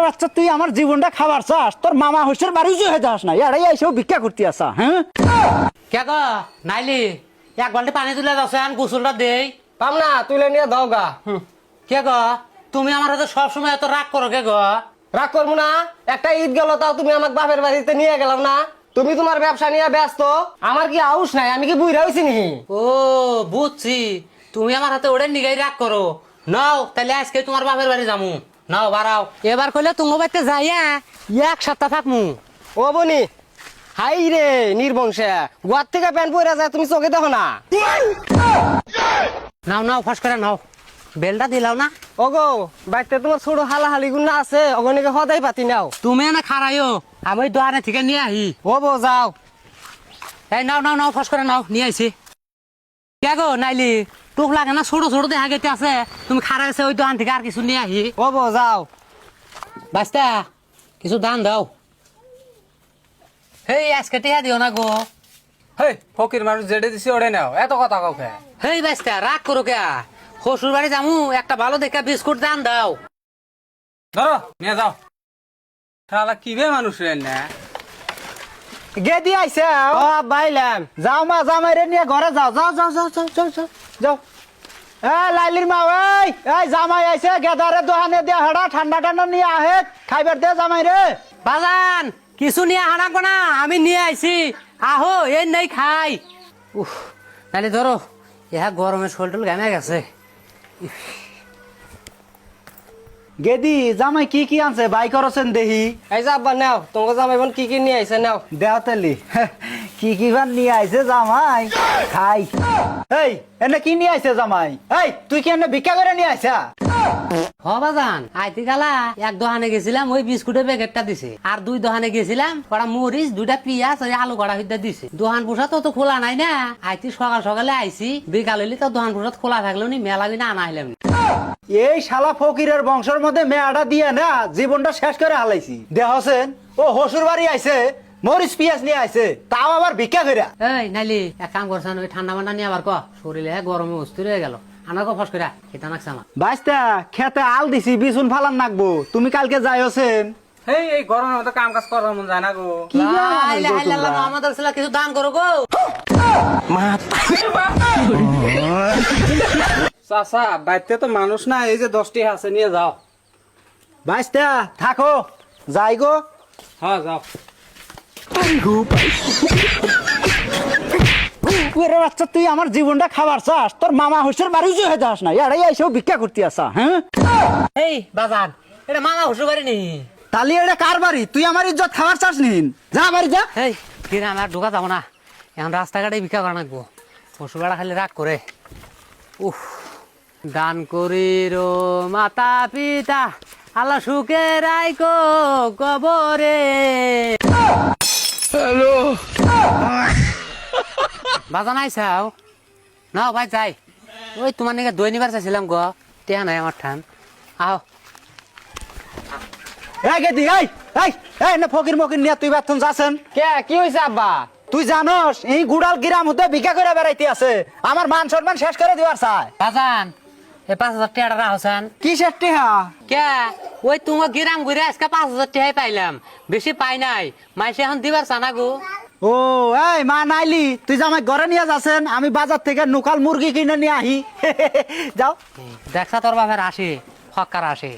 বাচ্চা তুই আমার জীবনটা খাবার চাস, তোর মামা হোসের বাড়ি হয়ে যাস না, এরাই এসেও ভিক্ষা করতে আসা। হ্যাঁ কে গো নাইলি এক বালতি পানি তুলে দাও, গোসলটা দেই। পাম না, তুলে নিয়ে দাও গা। কে গো তুমি আমার হাতে সবসময় এত রাগ করো কে গো? রাগ করবো না, একটা ঈদ গেল তাও তুমি আমার বাপের বাড়িতে নিয়ে গেলাম না। তুমি তোমার ব্যবসা নিয়ে ব্যস্ত, আমার কি আউস নাই? আমি কি বুইরা হইছি নি? ও বুঝছি, তুমি আমার হাতে ওড়ে নিগাই রাগ করো। নাও তাহলে আজকে তোমার বাপের বাড়ি যামু। নাও বাড়াও, এবার কইলে তোমার বাড়িতে যাইয়া এক সপ্তাহ থাকমু। ও বনি, হাই রে নির্বংশে, গোয়ার থেকে প্যান্ট পরে যায়, তুমি চোখে দেখো না? নাও নাও ফস করে নাও, বেলটা দিলাও না। ওগো বাড়িতে তোমার ছোট হালাহালি গুন্না আছে, অগনিকে সদাই পাতি নাও। তুমি এনে খারাইও, আমি ওই দোকানে থেকে নিয়ে আহি। ও বো যাও। এই নাও নাও নাও ফস করে নাও, নিয়ে আইছি। কে গো নাইলি টুক লাগে না, ছোট ছোট দেখা গেতে আছে, তুমি খারাইছে ওই দোকান থেকে আর কিছু নিয়ে আহি। ও বো যাও। বাস্তা কিছু দান দাও। হেই আজকে টিহা দিও না গো। হেই ফকির মানুষ যেটা দিছি ওড়ে নাও, এত কথা কাউকে। হেই বাস্তা রাগ করো কে? শ্বশুর বাড়ি যামু, একটা ভালো দেখে বিস্কুট দান দাও। ধরো নিয়ে যাও। শালা কি বে মানুষ রে না। গেদি আইছে। ও বাইলাম। যাও মা, জামাই রে নিয়ে ঘরে যাও, যাও যাও যাও যাও যাও যাও যাও। লাইলির মা, এই জামাই আইছে, গেদারে দোকানে দিয়ে হাড়া ঠান্ডা ঠান্ডা নিয়ে আহে, খাইবার দে জামাই রে। বাজান কিছু নিয়ে হারাবো না, আমি নিয়ে আইছি। আহো এই নেই খাই। উফ নাইলে ধরো, ইহা গরমে শোল ঘামে গেছে। গেদি জামাই কি কি আনছে বাই করছেন দেহি। এই যে আব্বা নাও, তোমার জামাই বোন কি কি নিয়ে আইছে নাও। দেও তালি কি কি ভান নিয়ে আইছে জামাই, খাই। এই এনে কি নিয়ে আইছে জামাই? এই তুই কি এনে ভিক্ষা করে নিয়ে আইছা? হ বাজান আইতি গালা এক দোকানে গেছিলাম, ওই বিস্কুটের প্যাকেটটা দিছে। আর দুই দোকানে গেছিলাম, কড়া মরিচ, দুইটা পিঁয়াজ, ওই আলু কড়া হিদ্দা দিছে। দোকান পোষা তো খোলা নাই না। আইতি সকাল সকালে আইছি, বিকাল হইলে তো দোকান পোষা খোলা থাকলো নি, মেলা বিনা আনা হইলাম। এই শালা ফকিরের বংশের মধ্যে মেয়াটা দিয়ে না জীবনটা শেষ করে হালাইছি। দেহছেন ও হসুর বাড়ি আইছে, মরিচ পিয়াজ নিয়ে আইছে, তাও আবার ভিক্ষা করে। এই নাইলি এক কাম করছেন, ওই ঠান্ডা মান্ডা নিয়ে আবার ক, শরীরে গরমে অস্থির হয়ে গেল। আনা কো ফস করে এটা নাকছে আমার। বাইস্তা খেতে আল দিছি, বিছুন ফালান নাকবো, তুমি কালকে যাইছেন। হেই এই গরমের মতো কাম কাজ করার মন যায় না গো। কি লা ইলাহা ইল্লাল্লাহ মুহাম্মাদুর রাসূলুল্লাহ, কিছু দান করো গো। চাচা বাইতে তো মানুষ না, এই যে 10টি আছে নিয়ে যাও। বাইস্তা থাকো, যাই গো। হ্যাঁ যাও। বাচ্চা তুই আমার জীবনটা খাবার চাস, তোর মামা হোসের বাড়ি হয়ে যাস না, এরাই এসেও ভিক্ষা করতে আসা। হ্যাঁ এই বাজান এটা মামা শ্বশুর বাড়ি নেই। তাহলে এটা কার বাড়ি? তুই আমার ইজ্জত খাবার চাস নিন, যা বাড়ি যা। এই কিরা আমার ঢোকা যাবো না, এখন রাস্তাঘাটে ভিক্ষা করা নাকবো। শ্বশুর বাড়া খালি রাগ করে। উফ দান করি রো মাতা পিতা, আল্লাহ সুখে রাইকো কবরে। হ্যালো বাজান আইসাও না ভাই যাই। ওই তোমার নাকি দই নিবার চাইছিলাম গো, টেহা নাই আমার ঠান। আও এই গেদি, এই এই এই না ফকির মকির নিয়ে তুই বেতন যাচ্ছেন। কে কি হইছে আব্বা? তুই জানোস এই গুড়াল গ্রাম হতে ভিক্ষা করে বেড়াইতে আছে, আমার মান সম্মান শেষ করে দেওয়ার চায়। বাজান এ 5,000 টাকা রাখছেন কি শেষটি? হ্যাঁ কে? ওই তোমার গ্রাম ঘুরে আজকে 5,000 টাকাই পাইলাম, বেশি পাই নাই। মাইসে এখন দিবার চানা গো। ও এই মা নাইলি, তুই যে আমার ঘরে নিয়ে যাচ্ছেন, আমি বাজার থেকে নোকাল মুরগি কিনে নিয়ে আহি। যাও দেখছা তোর বাপের আসে ফক্কার আসে।